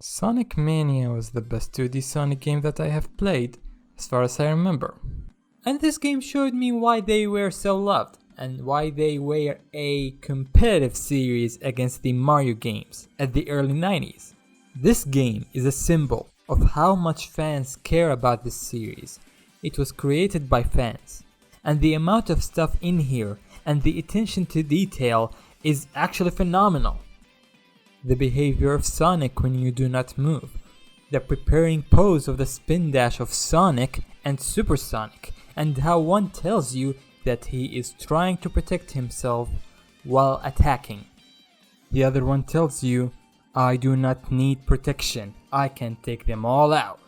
Sonic Mania was the best 2D Sonic game that I have played, as far as I remember. And this game showed me why they were so loved, and why they were a competitive series against the Mario games at the early 90s. This game is a symbol of how much fans care about this series. It was created by fans, and the amount of stuff in here and the attention to detail is actually phenomenal. The behavior of Sonic when you do not move, the preparing pose of the spin dash of Sonic and Super Sonic, and how one tells you that he is trying to protect himself while attacking. The other one tells you, I do not need protection, I can take them all out.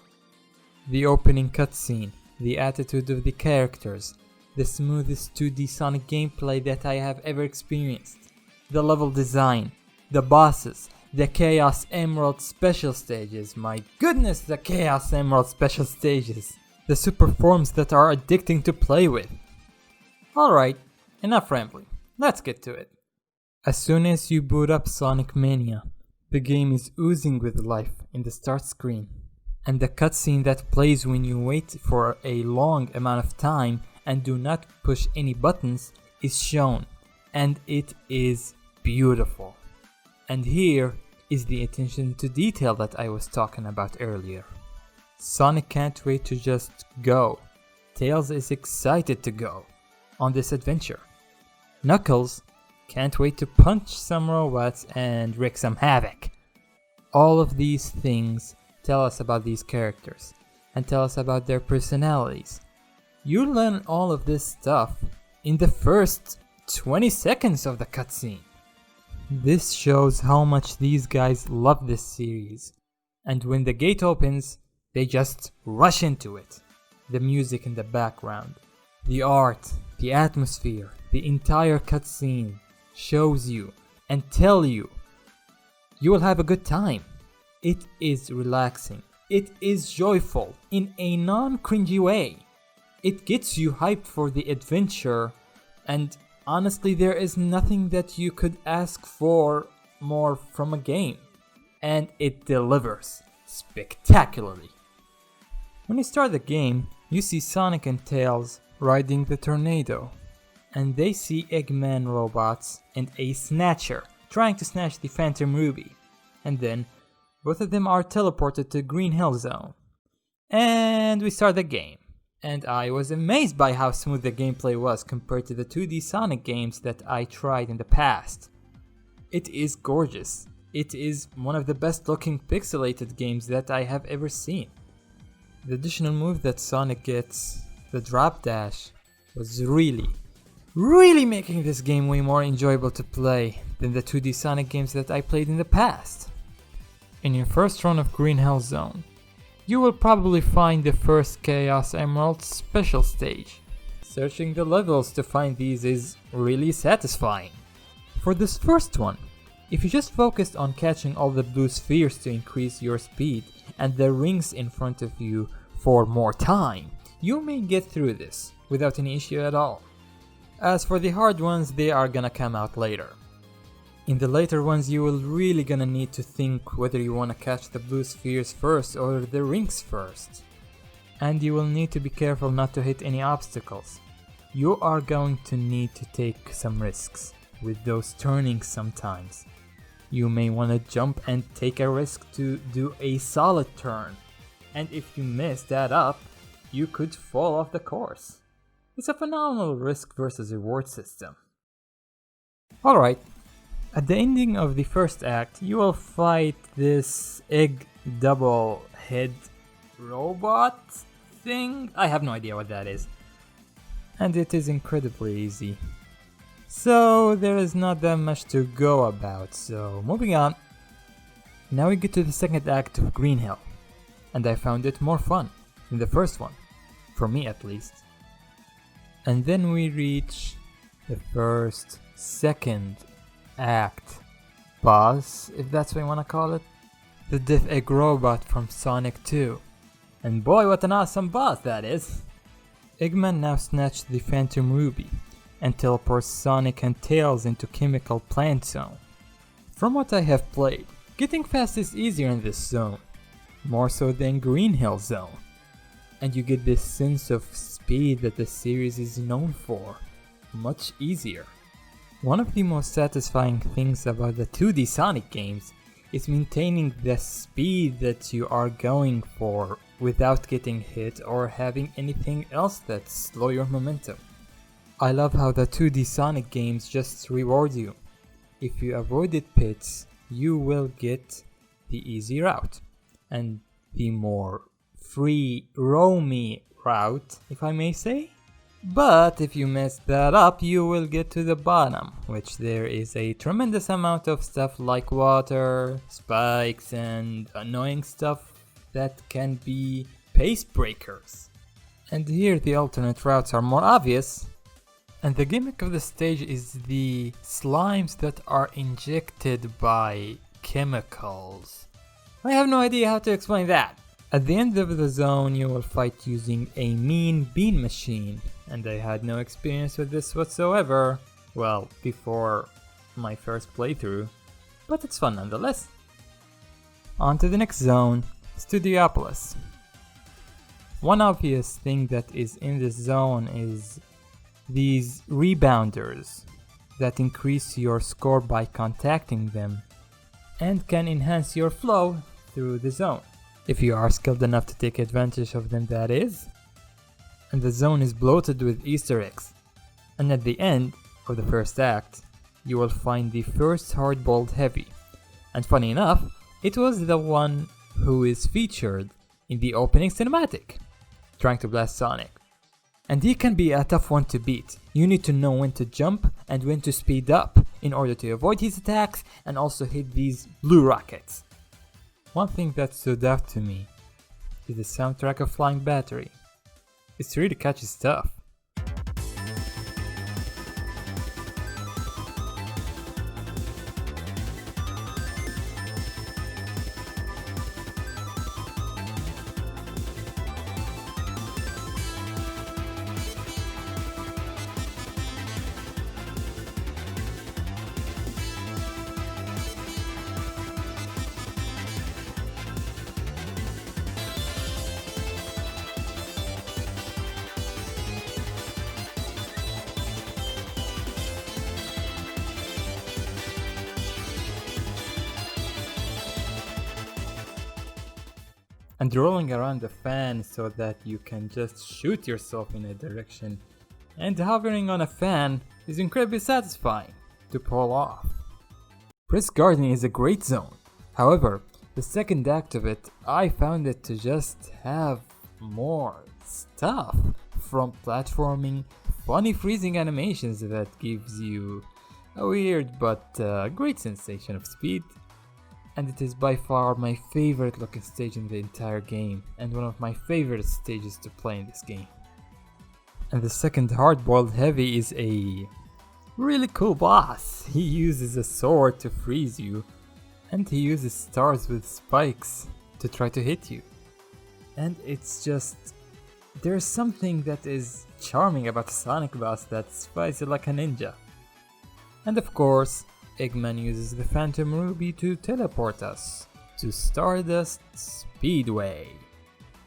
The opening cutscene, the attitude of the characters, the smoothest 2D Sonic gameplay that I have ever experienced, the level design, the bosses, the Chaos Emerald special stages, my goodness, the Chaos Emerald special stages, the super forms that are addicting to play with. Alright, enough rambling, let's get to it. As soon as you boot up Sonic Mania, the game is oozing with life in the start screen, and the cutscene that plays when you wait for a long amount of time and do not push any buttons is shown, and it is beautiful. And here is the attention to detail that I was talking about earlier. Sonic can't wait to just go. Tails is excited to go on this adventure. Knuckles can't wait to punch some robots and wreak some havoc. All of these things tell us about these characters and tell us about their personalities. You learn all of this stuff in the first 20 seconds of the cutscene. This shows how much these guys love this series, and when the gate opens, they just rush into it. The music in the background, the art, the atmosphere, the entire cutscene shows you and tell you will have a good time. It is relaxing. It is joyful in a non-cringy way. It gets you hyped for the adventure, and honestly, there is nothing that you could ask for more from a game, and it delivers spectacularly. When you start the game, you see Sonic and Tails riding the tornado, and they see Eggman robots and a Snatcher trying to snatch the Phantom Ruby, and then both of them are teleported to Green Hill Zone. And we start the game. And I was amazed by how smooth the gameplay was compared to the 2D Sonic games that I tried in the past. It is gorgeous. It is one of the best looking pixelated games that I have ever seen. The additional move that Sonic gets, the drop dash, was really making this game way more enjoyable to play than the 2D Sonic games that I played in the past. In your first run of Green Hill Zone, you will probably find the first Chaos Emerald special stage. Searching the levels to find these is really satisfying. For this first one, if you just focused on catching all the blue spheres to increase your speed and the rings in front of you for more time, you may get through this without any issue at all. As for the hard ones, they are gonna come out later. In the later ones, you will really gonna need to think whether you wanna catch the blue spheres first or the rings first. And you will need to be careful not to hit any obstacles. You are going to need to take some risks with those turnings sometimes. You may wanna jump and take a risk to do a solid turn. And if you mess that up, you could fall off the course. It's a phenomenal risk versus reward system. Alright. At the ending of the first act, you will fight this egg double head robot thing. I have no idea what that is. And it is incredibly easy. So there is not that much to go about, so moving on. Now we get to the second act of Green Hill, and I found it more fun than the first one, for me at least. And then we reach the second act boss, if that's what you want to call it, the Death Egg Robot from Sonic 2. And boy, what an awesome boss that is! Eggman now snatched the Phantom Ruby and teleports Sonic and Tails into Chemical Plant Zone. From what I have played, Getting fast is easier in this zone, more so than Green Hill Zone, and you get this sense of speed that the series is known for, much easier. One of the most satisfying things about the 2D Sonic games is maintaining the speed that you are going for without getting hit or having anything else that slow your momentum. I love how the 2D Sonic games just reward you. If you avoided pits, you will get the easy route, and the more free, roamy route, if I may say. But if you mess that up, you will get to the bottom, which there is a tremendous amount of stuff like water, spikes, and annoying stuff that can be pace breakers. And here the alternate routes are more obvious. And the gimmick of the stage is the slimes that are injected by chemicals. I have no idea how to explain that. At the end of the zone, you will fight using a mean bean machine, and I had no experience with this whatsoever. Well, before my first playthrough, but it's fun nonetheless. On to the next zone, Studiopolis. One obvious thing that is in this zone is these rebounders that increase your score by contacting them and can enhance your flow through the zone, if you are skilled enough to take advantage of them, that is. And the zone is bloated with Easter eggs, and at the end of the first act you will find the first hard-boiled heavy, and funny enough, it was the one who is featured in the opening cinematic, trying to blast Sonic. And he can be a tough one to beat. You need to know when to jump and when to speed up in order to avoid his attacks and also hit these blue rockets. One thing that stood out to me is the soundtrack of Flying Battery. It's really catchy stuff. And rolling around the fan so that you can just shoot yourself in a direction, and hovering on a fan is incredibly satisfying to pull off. Press Garden is a great zone. However, the second act of it, I found it to just have more stuff, from platforming, funny freezing animations that gives you a weird but great sensation of speed. And it is by far my favorite looking stage in the entire game, and one of my favorite stages to play in this game. And the second hard-boiled heavy is a really cool boss. He uses a sword to freeze you, and he uses stars with spikes to try to hit you. And it's just, there's something that is charming about a Sonic boss that's spicy like a ninja. And of course, Eggman uses the Phantom Ruby to teleport us to Stardust Speedway.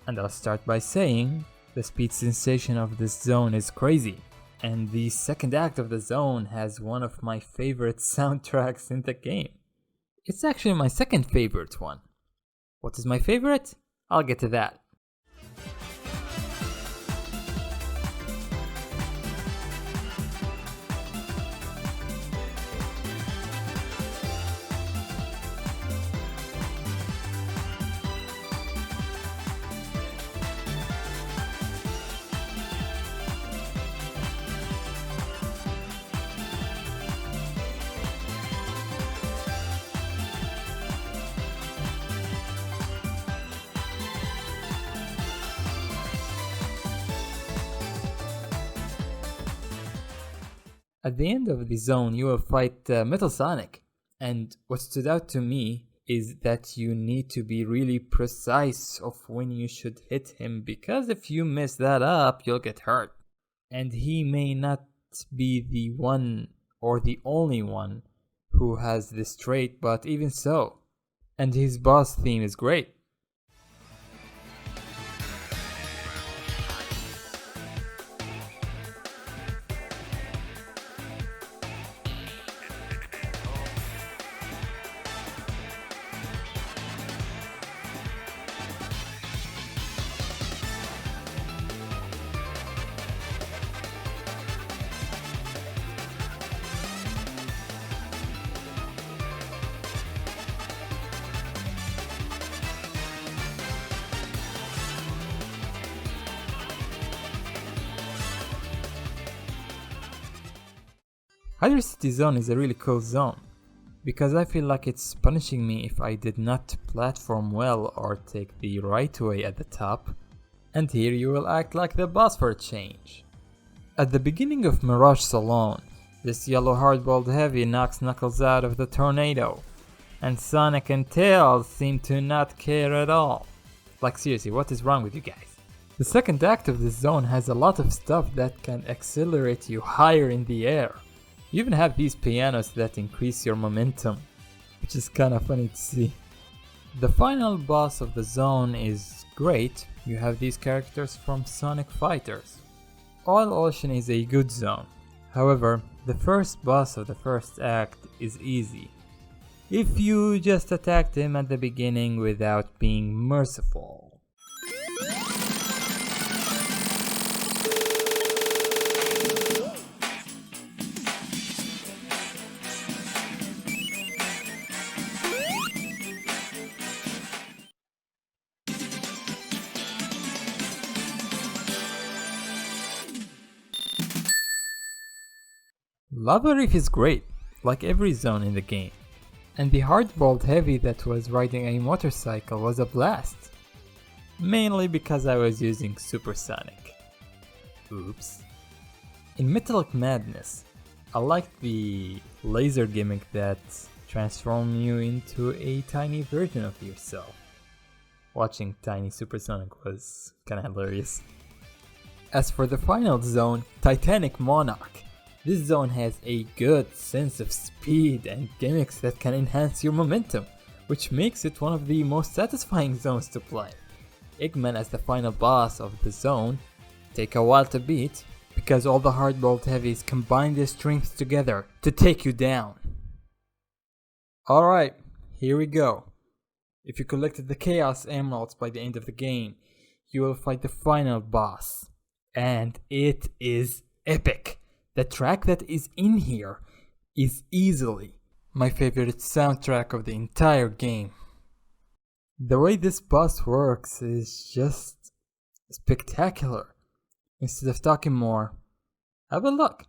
And I'll start by saying, the speed sensation of this zone is crazy, and the second act of the zone has one of my favorite soundtracks in the game. It's actually my second favorite one. What is my favorite? I'll get to that. At the end of the zone, you will fight Metal Sonic, and what stood out to me is that you need to be really precise of when you should hit him, because if you mess that up, you'll get hurt. And he may not be the one or the only one who has this trait, but even so, And his boss theme is great. Hydra City Zone is a really cool zone, because I feel like it's punishing me if I did not platform well or take the right way at the top, and here you will act like the boss for a change. At the beginning of Mirage Salon, this yellow hardballed heavy knocks Knuckles out of the tornado, and Sonic and Tails seem to not care at all. Like seriously, what is wrong with you guys? The second act of this zone has a lot of stuff that can accelerate you higher in the air. You even have these pianos that increase your momentum, which is kinda funny to see. The final boss of the zone is great. You have these characters from Sonic Fighters. Oil Ocean is a good zone. However, the first boss of the first act is easy, if you just attacked him at the beginning without being merciful. Lava Reef is great, like every zone in the game, and the hardballed heavy that was riding a motorcycle was a blast. Mainly because I was using Supersonic. Oops. In Metallic Madness, I liked the laser gimmick that transformed you into a tiny version of yourself. Watching Tiny Supersonic was kinda hilarious. As for the final zone, Titanic Monarch, this zone has a good sense of speed and gimmicks that can enhance your momentum, which makes it one of the most satisfying zones to play. Eggman as the final boss of the zone take a while to beat, because all the hardballed heavies combine their strengths together to take you down. Alright, here we go. If you collected the Chaos Emeralds by the end of the game, you will fight the final boss. And it is epic. The track that is in here is easily my favorite soundtrack of the entire game. The way this boss works is just spectacular. Instead of talking more, have a look.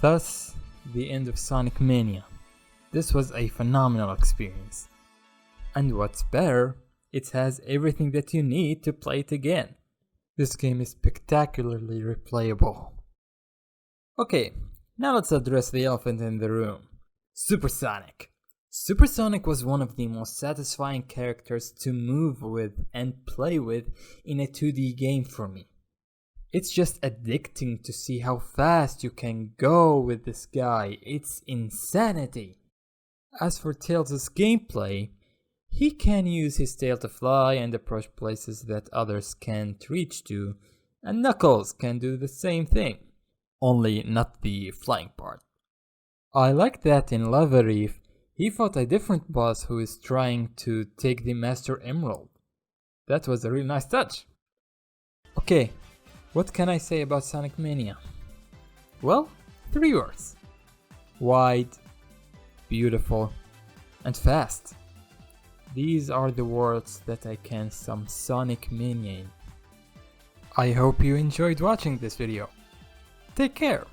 Thus, the end of Sonic Mania. This was a phenomenal experience. And what's better, it has everything that you need to play it again. This game is spectacularly replayable. Okay, now let's address the elephant in the room. Supersonic. Supersonic was one of the most satisfying characters to move with and play with in a 2D game for me. It's just addicting to see how fast you can go with this guy. It's insanity. As for Tails' gameplay, he can use his tail to fly and approach places that others can't reach to, and Knuckles can do the same thing, only not the flying part. I like that in Lava Reef, he fought a different boss who is trying to take the Master Emerald. That was a really nice touch. Okay. What can I say about Sonic Mania? Well, 3 words. Wide, beautiful, and fast. These are the words that I can sum Sonic Mania in. I hope you enjoyed watching this video. Take care!